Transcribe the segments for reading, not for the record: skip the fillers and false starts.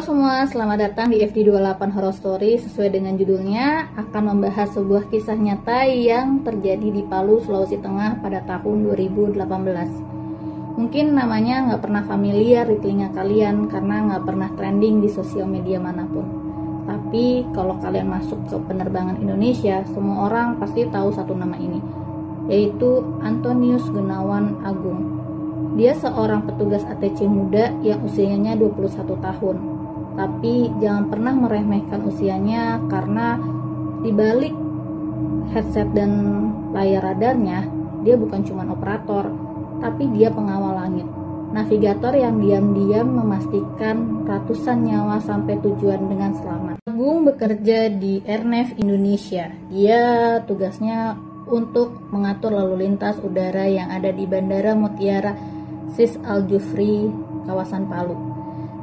Halo semua, selamat datang di FD28 Horror Story. Sesuai dengan judulnya, akan membahas sebuah kisah nyata yang terjadi di Palu, Sulawesi Tengah pada tahun 2018. Mungkin namanya nggak pernah familiar di telinga kalian karena nggak pernah trending di sosial media manapun. Tapi kalau kalian masuk ke penerbangan Indonesia, semua orang pasti tahu satu nama ini, yaitu Antonius Gunawan Agung. Dia seorang petugas ATC muda yang usianya 21 tahun. Tapi jangan pernah meremehkan usianya karena dibalik headset dan layar radarnya, dia bukan cuma operator, tapi dia pengawal langit. Navigator yang diam-diam memastikan ratusan nyawa sampai tujuan dengan selamat. Agung bekerja di Airnav Indonesia. Dia tugasnya untuk mengatur lalu lintas udara yang ada di Bandara Mutiara Sis Al Jufri, kawasan Palu.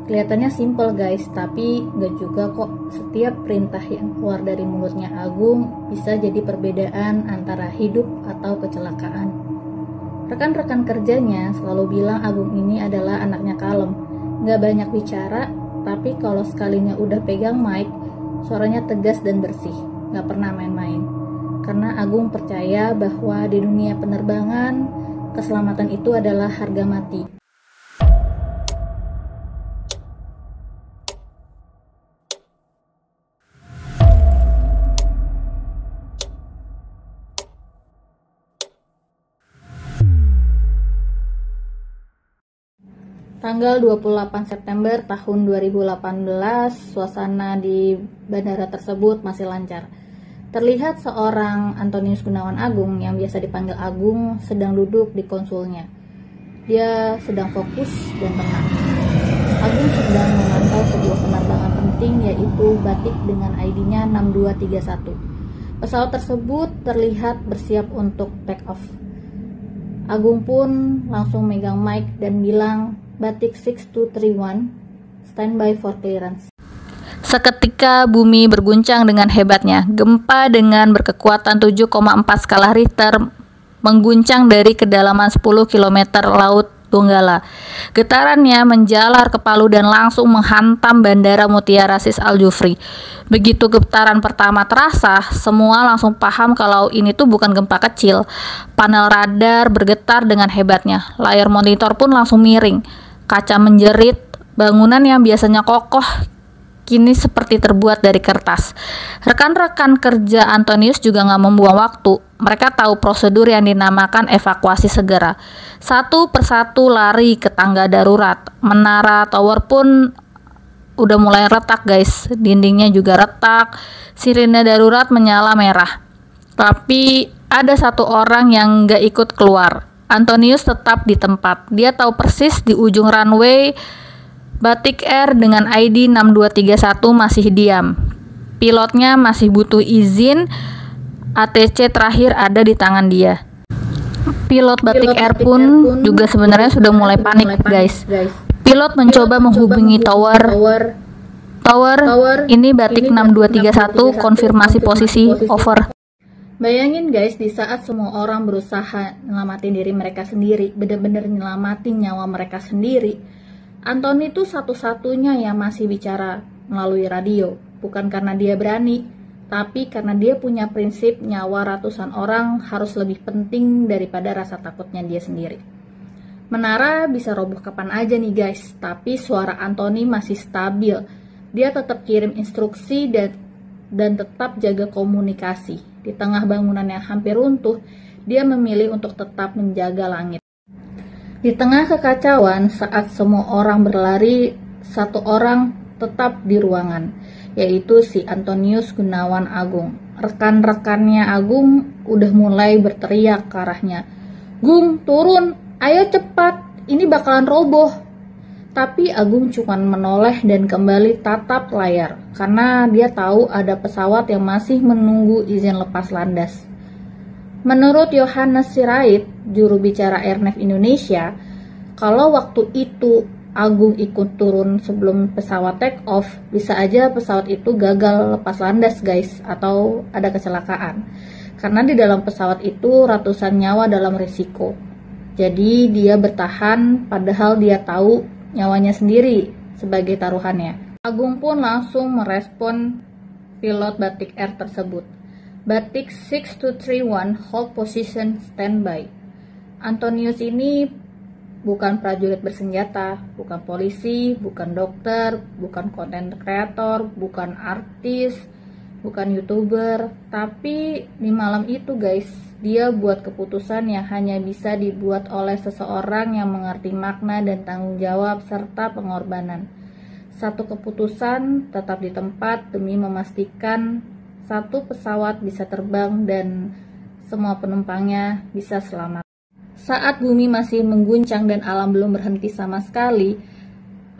Kelihatannya simple guys, tapi nggak juga kok. Setiap perintah yang keluar dari mulutnya Agung bisa jadi perbedaan antara hidup atau kecelakaan. Rekan-rekan kerjanya selalu bilang Agung ini adalah anaknya kalem, nggak banyak bicara, tapi kalau sekalinya udah pegang mic, suaranya tegas dan bersih, nggak pernah main-main. Karena Agung percaya bahwa di dunia penerbangan, keselamatan itu adalah harga mati. Tanggal 28 September tahun 2018, suasana di bandara tersebut masih lancar. Terlihat seorang Antonius Gunawan Agung yang biasa dipanggil Agung sedang duduk di konsulnya. Dia sedang fokus dan tenang. Agung sedang memantau sebuah penerbangan penting, yaitu batik dengan ID-nya 6231. Pesawat tersebut terlihat bersiap untuk take off. Agung pun langsung megang mic dan bilang, "Batik 6231, standby for clearance." Seketika bumi berguncang dengan hebatnya. Gempa dengan berkekuatan 7,4 skala Richter mengguncang dari kedalaman 10 km Laut Donggala. Getarannya menjalar ke Palu dan langsung menghantam Bandara Mutiara Sis Al Jufri. Begitu getaran pertama terasa, semua langsung paham kalau ini tuh bukan gempa kecil. Panel radar bergetar dengan hebatnya. Layar monitor pun langsung miring. Kaca menjerit. Bangunan yang biasanya kokoh kini seperti terbuat dari kertas. Rekan-rekan kerja Antonius juga nggak membuang waktu. Mereka tahu prosedur yang dinamakan evakuasi segera. Satu persatu lari ke tangga darurat. Menara tower pun udah mulai retak guys. Dindingnya juga retak. Sirine darurat menyala merah. Tapi ada satu orang yang nggak ikut keluar. Antonius tetap di tempat. Dia tahu persis di ujung runway Batik Air dengan ID 6231 masih diam. Pilotnya masih butuh izin. ATC terakhir ada di tangan dia. Pilot Batik Air pun juga sebenarnya sudah mulai panik guys. Pilot mencoba menghubungi tower. Ini Batik 6231, konfirmasi posisi, over. Bayangin guys, di saat semua orang berusaha nyelamatin diri mereka sendiri, bener-bener nyelamatin nyawa mereka sendiri, Antoni itu satu-satunya yang masih bicara melalui radio. Bukan karena dia berani, tapi karena dia punya prinsip nyawa ratusan orang harus lebih penting daripada rasa takutnya dia sendiri. Menara bisa roboh kapan aja nih guys, tapi suara Antoni masih stabil. Dia tetap kirim instruksi dan tetap jaga komunikasi. Di tengah bangunan yang hampir runtuh, dia memilih untuk tetap menjaga langit. Di tengah kekacauan, saat semua orang berlari, satu orang tetap di ruangan, yaitu si Antonius Gunawan Agung. Rekan-rekannya Agung udah mulai berteriak ke arahnya, "Gung, turun, ayo cepat, ini bakalan roboh." Tapi Agung cuma menoleh dan kembali tatap layar, karena dia tahu ada pesawat yang masih menunggu izin lepas landas. Menurut Yohanes Sirait, juru bicara Airnav Indonesia, kalau waktu itu Agung ikut turun sebelum pesawat take off, bisa aja pesawat itu gagal lepas landas guys, atau ada kecelakaan. Karena di dalam pesawat itu ratusan nyawa dalam risiko. Jadi dia bertahan padahal dia tahu nyawanya sendiri sebagai taruhannya. Agung pun langsung merespon pilot Batik Air tersebut. Batik 6231 hold position standby. Antonius ini bukan prajurit bersenjata, bukan polisi, bukan dokter, bukan konten kreator, bukan artis, bukan youtuber, tapi di malam itu guys, dia buat keputusan yang hanya bisa dibuat oleh seseorang yang mengerti makna dan tanggung jawab serta pengorbanan. Satu keputusan tetap di tempat demi memastikan satu pesawat bisa terbang dan semua penumpangnya bisa selamat. Saat bumi masih mengguncang dan alam belum berhenti sama sekali,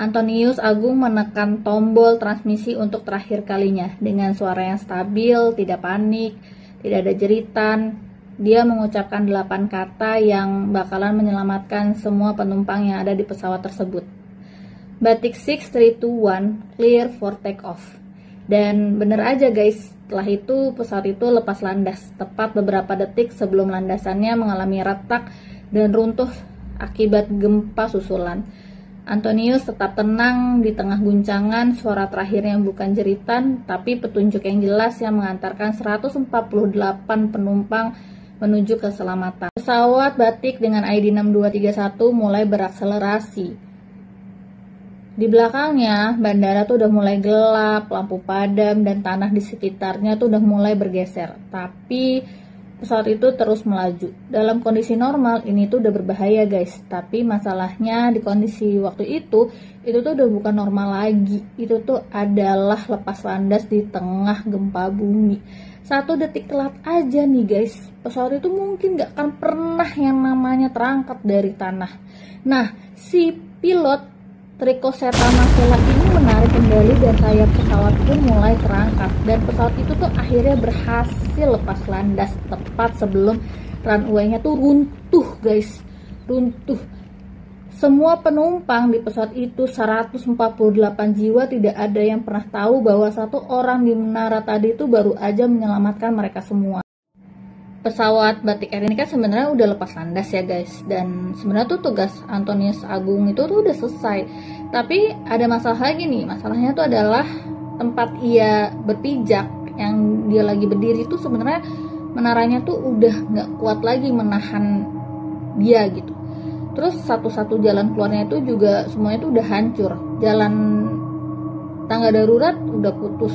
Antonius Agung menekan tombol transmisi untuk terakhir kalinya dengan suara yang stabil, tidak panik, tidak ada jeritan. Dia mengucapkan 8 kata yang bakalan menyelamatkan semua penumpang yang ada di pesawat tersebut. Batik 6321 clear for take off. Dan bener aja guys, setelah itu pesawat itu lepas landas tepat beberapa detik sebelum landasannya mengalami retak dan runtuh akibat gempa susulan. Antonius tetap tenang di tengah guncangan, suara terakhirnya bukan jeritan, tapi petunjuk yang jelas yang mengantarkan 148 penumpang menuju keselamatan. Pesawat Batik dengan ID 6231 mulai berakselerasi. Di belakangnya, bandara tuh udah mulai gelap, lampu padam, dan tanah di sekitarnya tuh udah mulai bergeser. Tapi pesawat itu terus melaju. Dalam kondisi normal ini tuh udah berbahaya guys. Tapi masalahnya di kondisi waktu itu tuh udah bukan normal lagi. Itu tuh adalah lepas landas di tengah gempa bumi. 1 detik telat aja nih guys, pesawat itu mungkin gak akan pernah yang namanya terangkat dari tanah. Nah, si pilot Trico Setamakela ini menarik kendali dan sayap pesawat pun mulai terangkat, dan pesawat itu tuh akhirnya berhasil lepas landas tepat sebelum runway-nya tuh runtuh guys, runtuh. Semua penumpang di pesawat itu 148 jiwa, tidak ada yang pernah tahu bahwa satu orang di menara tadi itu baru aja menyelamatkan mereka semua. Pesawat Batik Air ini kan sebenarnya udah lepas landas ya guys, dan sebenarnya tuh tugas Antonius Agung itu tuh udah selesai. Tapi ada masalah lagi nih, masalahnya tuh adalah tempat ia berpijak yang dia lagi berdiri itu sebenarnya menaranya tuh udah nggak kuat lagi menahan dia gitu. Terus satu-satu jalan keluarnya itu juga semuanya tuh udah hancur. Jalan tangga darurat udah putus,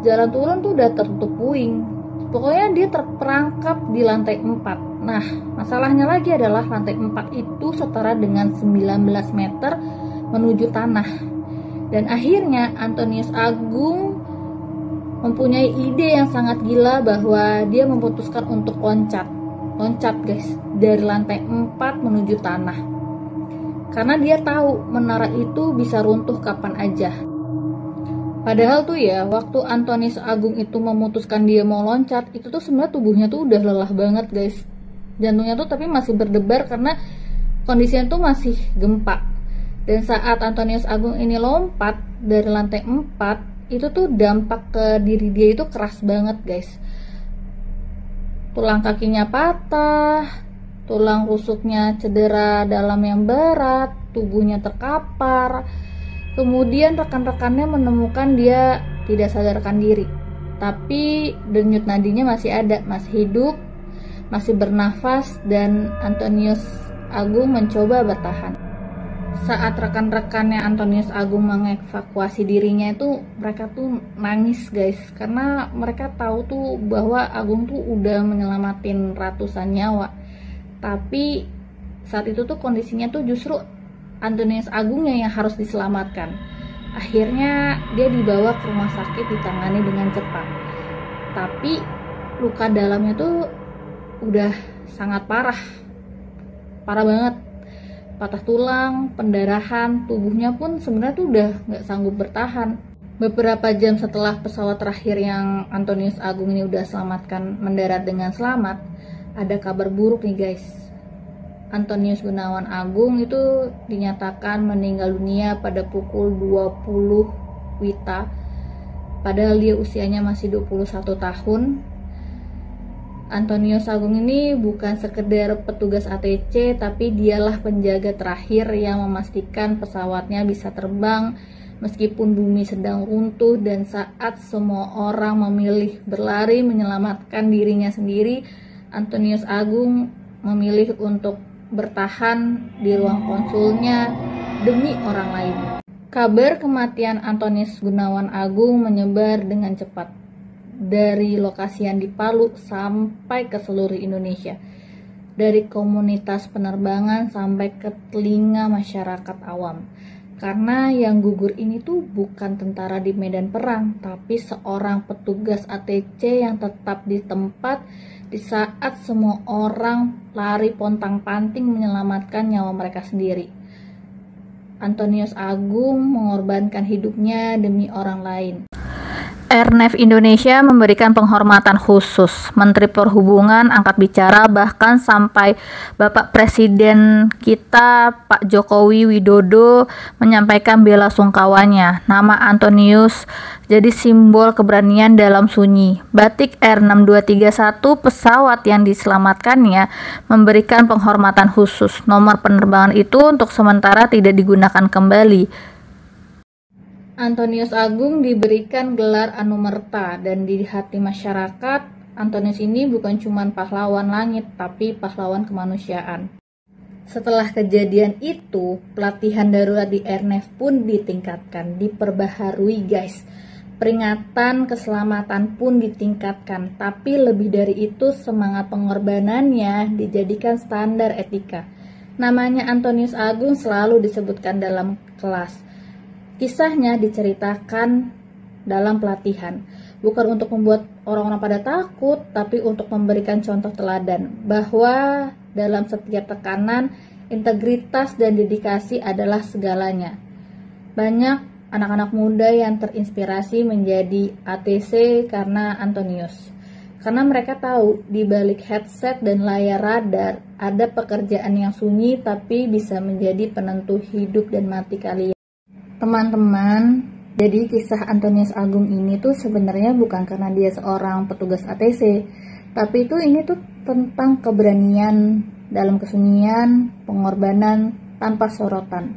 jalan turun tuh udah tertutup puing. Pokoknya dia terperangkap di lantai 4. Nah, masalahnya lagi adalah lantai 4 itu setara dengan 19 meter menuju tanah. Dan akhirnya Antonius Agung mempunyai ide yang sangat gila bahwa dia memutuskan untuk loncat guys, dari lantai 4 menuju tanah. Karena dia tahu menara itu bisa runtuh kapan aja. Padahal tuh ya, waktu Antonius Agung itu memutuskan dia mau loncat, itu tuh sebenarnya tubuhnya tuh udah lelah banget guys. Jantungnya tuh tapi masih berdebar karena kondisinya tuh masih gempa. Dan saat Antonius Agung ini lompat dari lantai 4, itu tuh dampak ke diri dia itu keras banget guys. Tulang kakinya patah, tulang rusuknya cedera dalam yang berat, tubuhnya terkapar. Kemudian rekan-rekannya menemukan dia tidak sadarkan diri, tapi denyut nadinya masih ada, masih hidup, masih bernafas, dan Antonius Agung mencoba bertahan. Saat rekan-rekannya Antonius Agung mengevakuasi dirinya itu, mereka tuh nangis guys, karena mereka tahu tuh bahwa Agung tuh udah menyelamatin ratusan nyawa. Tapi saat itu tuh kondisinya tuh justru Antonius Agungnya yang harus diselamatkan. Akhirnya dia dibawa ke rumah sakit, ditangani dengan cepat. Tapi luka dalamnya tuh udah sangat parah banget. Patah tulang, pendarahan, tubuhnya pun sebenarnya tuh udah nggak sanggup bertahan. Beberapa jam setelah pesawat terakhir yang Antonius Agung ini udah selamatkan mendarat dengan selamat, ada kabar buruk nih guys. Antonius Gunawan Agung itu dinyatakan meninggal dunia pada pukul 20 WITA, padahal dia usianya masih 21 tahun. Antonius Agung ini bukan sekedar petugas ATC, tapi dialah penjaga terakhir yang memastikan pesawatnya bisa terbang Meskipun bumi sedang runtuh dan saat semua orang memilih berlari menyelamatkan dirinya sendiri, Antonius Agung memilih untuk bertahan di ruang konsulnya demi orang lain. Kabar kematian Antonius Gunawan Agung menyebar dengan cepat dari lokasi yang di Palu sampai ke seluruh Indonesia, dari komunitas penerbangan sampai ke telinga masyarakat awam. Karena yang gugur ini tuh bukan tentara di medan perang, tapi seorang petugas ATC yang tetap di tempat di saat semua orang lari pontang-panting menyelamatkan nyawa mereka sendiri. Antonius Agung mengorbankan hidupnya demi orang lain. Airnav Indonesia memberikan penghormatan khusus. Menteri Perhubungan angkat bicara, bahkan sampai Bapak Presiden kita Pak Jokowi Widodo menyampaikan bela sungkawanya. Nama Antonius jadi simbol keberanian dalam sunyi. Batik Air 6231, pesawat yang diselamatkannya, memberikan penghormatan khusus. Nomor penerbangan itu untuk sementara tidak digunakan kembali. Antonius Agung diberikan gelar Anumerta, dan di hati masyarakat, Antonius ini bukan cuma pahlawan langit, tapi pahlawan kemanusiaan. Setelah kejadian itu, pelatihan darurat di Airnav pun ditingkatkan, diperbaharui guys. Peringatan keselamatan pun ditingkatkan, tapi lebih dari itu semangat pengorbanannya dijadikan standar etika. Namanya Antonius Agung selalu disebutkan dalam kelas. Kisahnya diceritakan dalam pelatihan, bukan untuk membuat orang-orang pada takut, tapi untuk memberikan contoh teladan bahwa dalam setiap tekanan, integritas dan dedikasi adalah segalanya. Banyak anak-anak muda yang terinspirasi menjadi ATC karena Antonius. Karena mereka tahu di balik headset dan layar radar ada pekerjaan yang sunyi tapi bisa menjadi penentu hidup dan mati kalian. Teman-teman, jadi kisah Antonius Agung ini tuh sebenarnya bukan karena dia seorang petugas ATC, tapi ini tuh tentang keberanian dalam kesunyian, pengorbanan tanpa sorotan.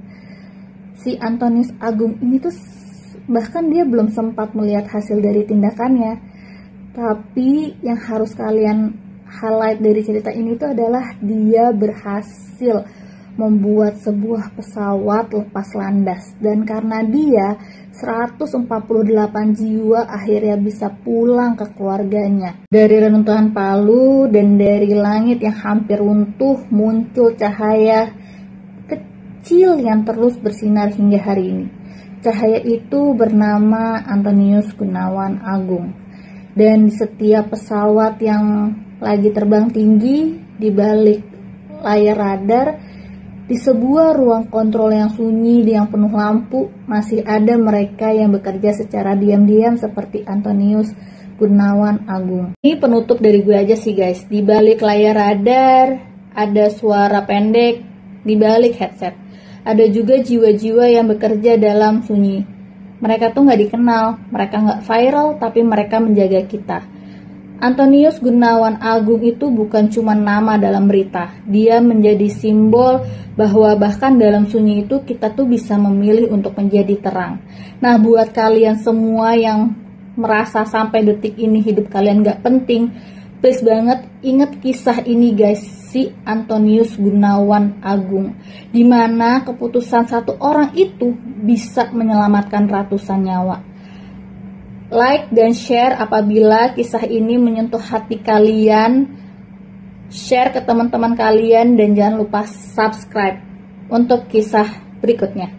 Si Antonius Agung ini tuh bahkan dia belum sempat melihat hasil dari tindakannya, tapi yang harus kalian highlight dari cerita ini tuh adalah dia berhasil membuat sebuah pesawat lepas landas, dan karena dia 148 jiwa akhirnya bisa pulang ke keluarganya. Dari reruntuhan Palu dan dari langit yang hampir runtuh muncul cahaya kecil yang terus bersinar hingga hari ini. Cahaya itu bernama Antonius Gunawan Agung, dan di setiap pesawat yang lagi terbang tinggi di balik layar radar, di sebuah ruang kontrol yang sunyi yang penuh lampu, masih ada mereka yang bekerja secara diam-diam seperti Antonius Gunawan Agung. Ini penutup dari gue aja sih guys. Di balik layar radar ada suara pendek, di balik headset ada juga jiwa-jiwa yang bekerja dalam sunyi. Mereka tuh nggak dikenal, mereka nggak viral, tapi mereka menjaga kita. Antonius Gunawan Agung itu bukan cuma nama dalam berita, dia menjadi simbol bahwa bahkan dalam sunyi itu kita tuh bisa memilih untuk menjadi terang. Nah, buat kalian semua yang merasa sampai detik ini hidup kalian gak penting, please banget ingat kisah ini guys, si Antonius Gunawan Agung, dimana keputusan satu orang itu bisa menyelamatkan ratusan nyawa. Like dan share apabila kisah ini menyentuh hati kalian. Share ke teman-teman kalian dan jangan lupa subscribe untuk kisah berikutnya.